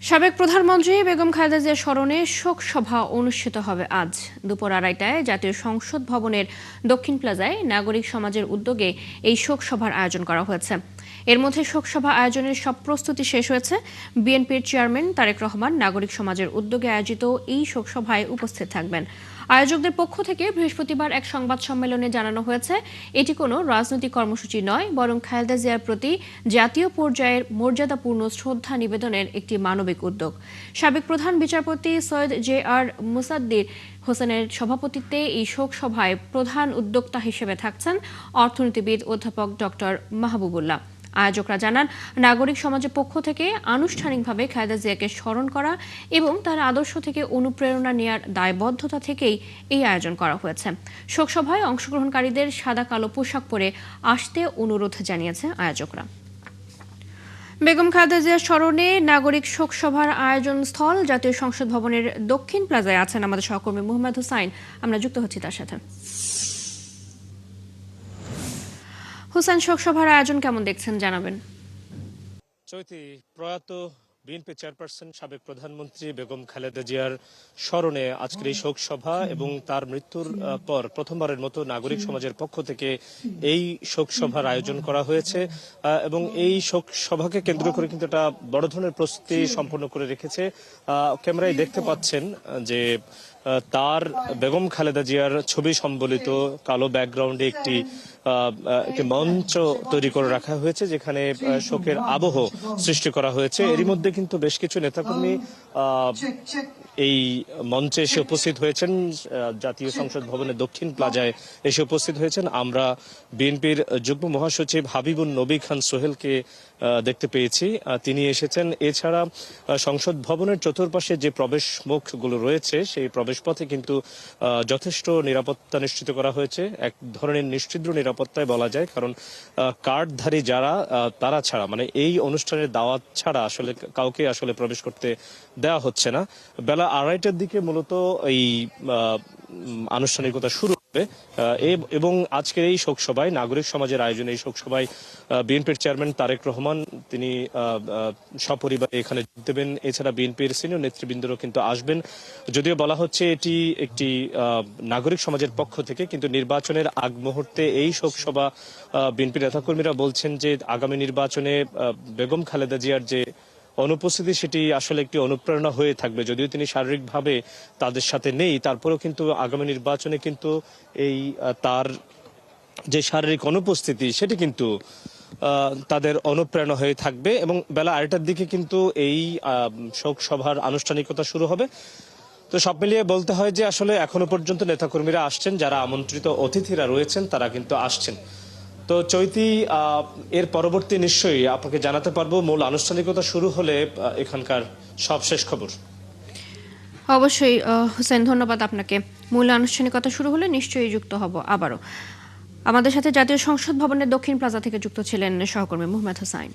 সাবেক প্রধানমন্ত্রী বেগম খালেদা জিয়ার স্মরণে শোক সভা অনুষ্ঠিত হবে আজ দুপুর 2:30টায় জাতীয় সংসদ ভবনের দক্ষিণ প্লাজায় নাগরিক সমাজের উদ্যোগে এই শোক সভার আয়োজন করা হয়েছে। এর মধ্যে শোক সভা আয়োজনের সব প্রস্তুতি শেষ হয়েছে। বিএনপির চেয়ারম্যান তারেক রহমান নাগরিক সমাজের উদ্যোগে আয়োজিত এই শোক সভায় উপস্থিত থাকবেন। আয়োজকদের পক্ষ থেকে বৃহস্পতিবার এক সংবাদ সম্মেলনে জানানো হয়েছে, এটি কোনো রাজনৈতিক কর্মসূচি নয়, বরং খালেদা জিয়ার প্রতি জাতীয় পর্যায়ের মর্যাদাপূর্ণ শ্রদ্ধা নিবেদনের একটি মানবিক উদ্যোগ। সাবেক প্রধান বিচারপতি সৈয়দ জে.আর. মুসাদ্দির হোসেনের সভাপতিত্বে এই শোক সভায় প্রধান উদ্যোক্তা হিসেবে থাকছেন অর্থনীতিবিদ অধ্যাপক ডক্টর মাহবুবুল্লাহ। আয়োজকরা জানান, নাগরিক সমাজের পক্ষ থেকে আনুষ্ঠানিকভাবে খালেদা জিয়াকে স্মরণ করা এবং তার আদর্শ থেকে অনুপ্রেরণা নেওয়ার দায়বদ্ধতা থেকেই এই আয়োজন করা হয়েছে। শোকসভায় অংশগ্রহণকারীদের সাদা কালো পোশাক পরে আসতে অনুরোধ জানিয়েছে আয়োজকরা। বেগম খালেদা জিয়ার স্মরণে নাগরিক শোক সভার আয়োজন স্থল জাতীয় সংসদ ভবনের দক্ষিণ প্লাজায় আছেন আমাদের সহকর্মী মোহাম্মদ হুসাইন। আমরা যুক্ত হচ্ছি তার সাথে। হুসাইন, শোক সভার আয়োজন কেমন দেখছেন জানাবেন। চৈতি, প্রয়াত বিএনপি চেয়ারপারসন সাবেক প্রধানমন্ত্রী বেগম খালেদা জিয়ার স্মরণে আজকের এই শোক সভা এবং তার মৃত্যুর পর প্রথমবারের মতো নাগরিক সমাজের পক্ষ থেকে এই শোক সভার আয়োজন করা হয়েছে এবং এই শোক সভাকে কেন্দ্র করে কিন্তু একটা বড় ধরনের প্রস্তুতি সম্পন্ন করে রেখেছে। ক্যামেরায় দেখতে পাচ্ছেন যে তার বেগম খালেদা জিয়ার ছবি সম্বলিত কালো ব্যাকগ্রাউন্ডে একটি মঞ্চ তৈরি করে রাখা হয়েছে, যেখানে শোকের আবহ সৃষ্টি করা হয়েছে। এরই মধ্যে কিন্তু বেশ কিছু নেতাকর্মী এই মঞ্চে এসে উপস্থিত হয়েছেন, জাতীয় সংসদ ভবনের দক্ষিণ প্লাজায় এসে উপস্থিত হয়েছেন। আমরা বিএনপির যুগ্ম মহাসচিব হাবিবুন নবী খান সোহেলকে দেখতে পেয়েছি, তিনি এসেছেন। এছাড়া সংসদ ভবনের চতুর্পাশে যে প্রবেশ মুখগুলো রয়েছে সেই প্রবেশ পথে কিন্তু যথেষ্ট নিরাপত্তা নিশ্চিত করা হয়েছে, এক ধরনের নিশ্চিদ্র নিরাপত্তায় বলা যায়, কারণ কার্ডধারী যারা তারা ছাড়া, মানে এই অনুষ্ঠানের দাওয়াত ছাড়া আসলে কাউকে আসলে প্রবেশ করতে দেওয়া হচ্ছে না। বেলা 2:30টার দিকে মূলত এই আনুষ্ঠানিকতা শুরু হবে এবং আজকের এই শোকসভায়, নাগরিক সমাজের আয়োজনে এই শোকসভায় বিএনপির চেয়ারম্যান তারেক রহমান তিনি সপরিবারে এখানে যোগ দেবেন। এছাড়া বিএনপির সিনিয়র নেতৃবৃন্দরও কিন্তু আসবেন। যদিও বলা হচ্ছে এটি একটি নাগরিক সমাজের পক্ষ থেকে, কিন্তু নির্বাচনের আগ মুহূর্তে এই শোকসভা বিএনপির নেতাকর্মীরা বলছেন যে আগামী নির্বাচনে বেগম খালেদা জিয়ার যে অনুপস্থিতি সেটি আসলে একটি অনুপ্রেরণা হয়ে থাকবে। যদিও তিনি শারীরিকভাবে তাদের সাথে নেই, তারপরেও কিন্তু আগামী নির্বাচনে কিন্তু এই তার যে শারীরিক অনুপস্থিতি সেটি কিন্তু তাদের অনুপ্রেরণা হয়ে থাকবে। এবং বেলা 2:30টার দিকে কিন্তু এই শোক সভার আনুষ্ঠানিকতা শুরু হবে। তো সব মিলিয়ে বলতে হয় যে আসলে এখনো পর্যন্ত নেতাকর্মীরা আসছেন, যারা আমন্ত্রিত অতিথিরা রয়েছেন তারা কিন্তু আসছেন। তো চৈতি, এর পরবর্তী নিশ্চয়ই আপনাকে জানাতে পারবো মূল আনুষ্ঠানিকতা শুরু হলে এখানকার সবশেষ খবর। অবশ্যই হুসাইন, ধন্যবাদ আপনাকে। মূল আনুষ্ঠানিকতা শুরু হলে নিশ্চয়ই যুক্ত হব আবারও। আমাদের সাথে জাতীয় সংসদ ভবনের দক্ষিণ প্লাজা থেকে যুক্ত ছিলেন সহকর্মী মোহাম্মদ হুসাইন।